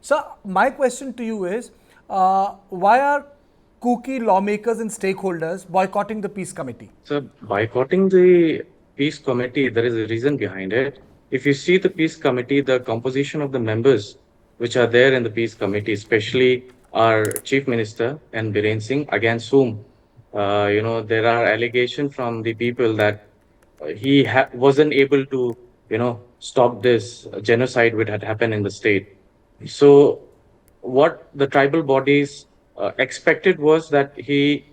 So my question to you is, why are Kuki lawmakers and stakeholders boycotting the peace committee? So boycotting the peace committee, there is a reason behind it. If you see the peace committee, the composition of the members which are there in the peace committee, especially our Chief Minister and Biren Singh, against whom, there are allegations from the people that wasn't able to, stop this genocide which had happened in the state. So what the tribal bodies expected was that he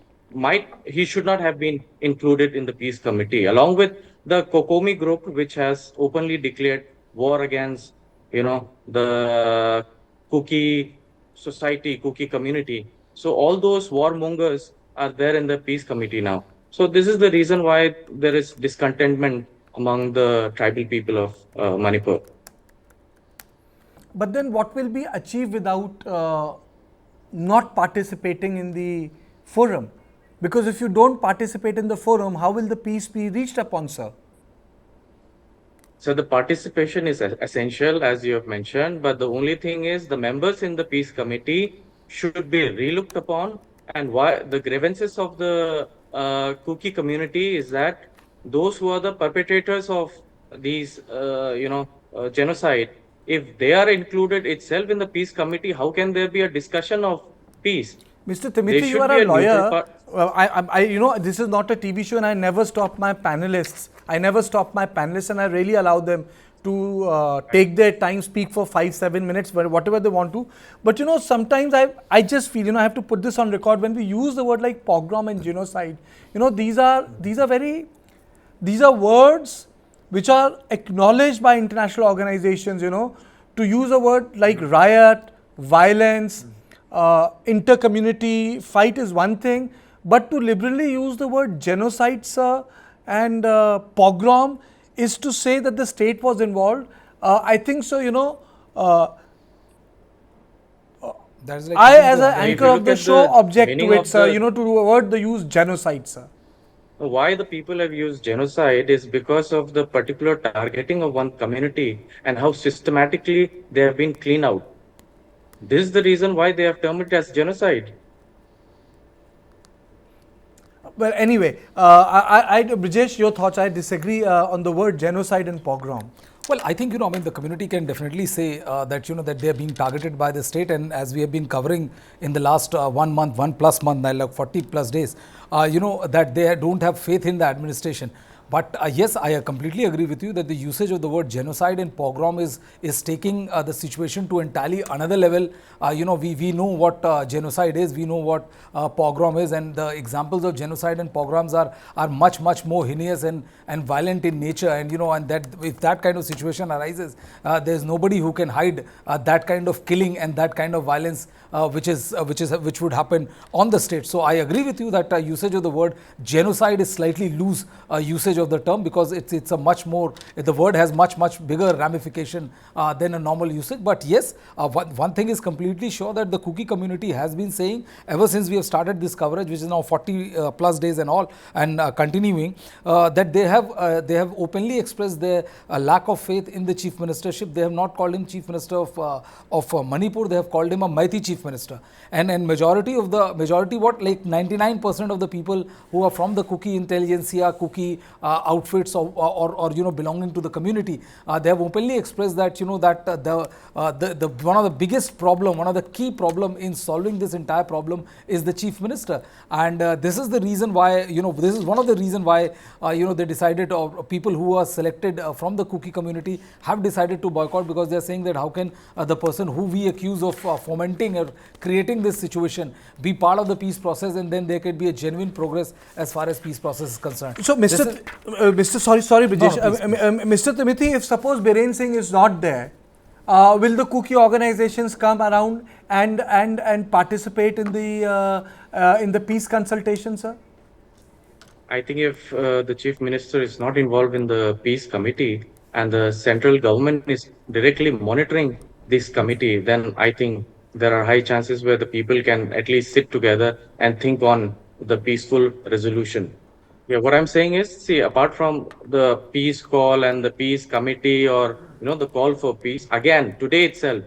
should not have been included in the peace committee, along with the Kokomi group, which has openly declared war against, the Kuki society, Kuki community. So all those warmongers are there in the peace committee now. So this is the reason why there is discontentment among the tribal people of Manipur. But then what will be achieved without not participating in the forum? Because if you don't participate in the forum, how will the peace be reached upon, sir? So the participation is essential, as you have mentioned, but the only thing is the members in the peace committee should be relooked upon. And why the grievances of the Kuki community is that those who are the perpetrators of these, genocide, if they are included itself in the peace committee, how can there be a discussion of peace? Mr. They Timothy, you should are be a a neutral lawyer. part. This is not a TV show, and I never stop my panelists. And I really allow them to take their time, speak for 5-7 minutes, whatever they want to. But sometimes I just feel, I have to put this on record. When we use the word like pogrom and genocide, these are words which are acknowledged by international organizations. To use a word like riot, violence, inter-community fight is one thing, but to liberally use the word genocide, sir, and pogrom is to say that the state was involved. I think so, That's like I, as an If anchor you of look the at show, the object to meaning it, of sir, the to avoid the use genocide, sir. why the people have used genocide is because of the particular targeting of one community and how systematically they have been cleaned out. This is the reason why they have termed it as genocide. Well, anyway, Brijesh, your thoughts. I disagree on the word genocide and pogrom. Well, I think, the community can definitely say that, that they are being targeted by the state. And as we have been covering in the last 1 month, 1+ month, like 40+ days, that they don't have faith in the administration. But yes, I completely agree with you that the usage of the word genocide and pogrom is taking the situation to entirely another level. We know what genocide is, we know what pogrom is, and the examples of genocide and pogroms are much more heinous and violent in nature. And and that if that kind of situation arises, there's nobody who can hide that kind of killing and that kind of violence which would happen on the state. So I agree with you that usage of the word genocide is slightly loose usage of the term, because it's a much more, the word has much bigger ramification than a normal usage. But yes, one thing is completely sure, that the Kuki community has been saying ever since we have started this coverage, which is now 40+ days and all, and continuing, that they have openly expressed their lack of faith in the chief ministership. They have not called him chief minister of Manipur. They have called him a mighty chief minister. And majority what, like 99% of the people who are from the Kuki intelligentsia, Kuki outfits, or belonging to the community, they have openly expressed that that the one of the biggest problem, one of the key problem in solving this entire problem is the chief minister. And this is the reason why, this is one of the reason why they decided, or people who are selected from the Kuki community have decided to boycott, because they are saying that how can the person who we accuse of fomenting or creating this situation be part of the peace process, and then there could be a genuine progress as far as peace process is concerned. So, sorry, Brijesh. Mr. Timothy, if suppose Biren Singh is not there, will the Kuki organizations come around and participate in the peace consultation, sir? I think if the chief minister is not involved in the peace committee and the central government is directly monitoring this committee, then I think there are high chances where the people can at least sit together and think on the peaceful resolution. Yeah, what I'm saying is, see, apart from the peace call and the peace committee, or the call for peace, again today itself,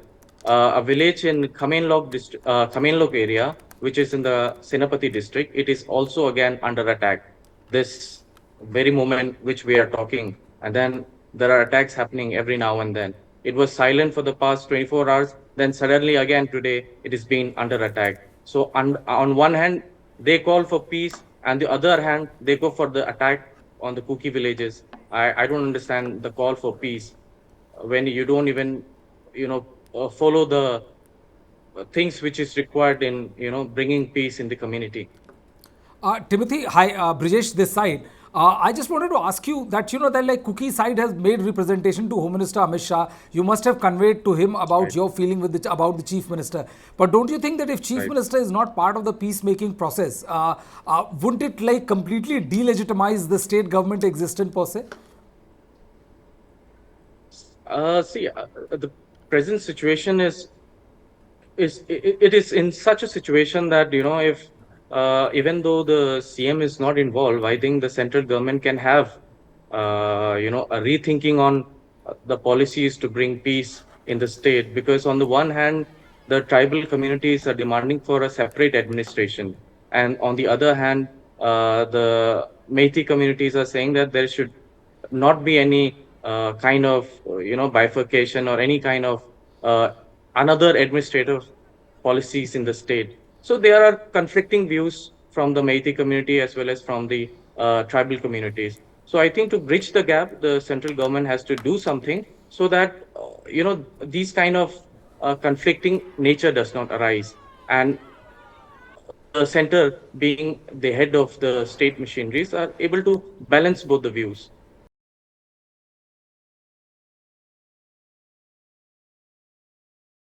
a village in Khamenlok area, which is in the Senapati district. It is also again under attack. This very moment which we are talking, and then there are attacks happening every now and then. It was silent for the past 24 hours. Then suddenly again today it is being under attack. So on one hand they call for peace, and the other hand they go for the attack on the Kuki villages. I don't understand the call for peace when you don't even follow the things which is required in bringing peace in the community. Timothy, hi, Brijesh, this side. I just wanted to ask you that, that like Kuki side has made representation to Home Minister Amit Shah. You must have conveyed to him about Right. your feeling about the Chief Minister. But don't you think that if Chief Right. Minister is not part of the peacemaking process, wouldn't it like completely delegitimize the state government existence per se? The present situation it is in such a situation that if even though the CM is not involved, I think the central government can have a rethinking on the policies to bring peace in the state, because on the one hand the tribal communities are demanding for a separate administration, and on the other hand the Meithei communities are saying that there should not be any kind of bifurcation or any kind of another administrative policies in the state. So there are conflicting views from the Meithei community as well as from the tribal communities. So I think to bridge the gap, the central government has to do something so that these kind of conflicting nature does not arise, and the center being the head of the state machineries are able to balance both the views.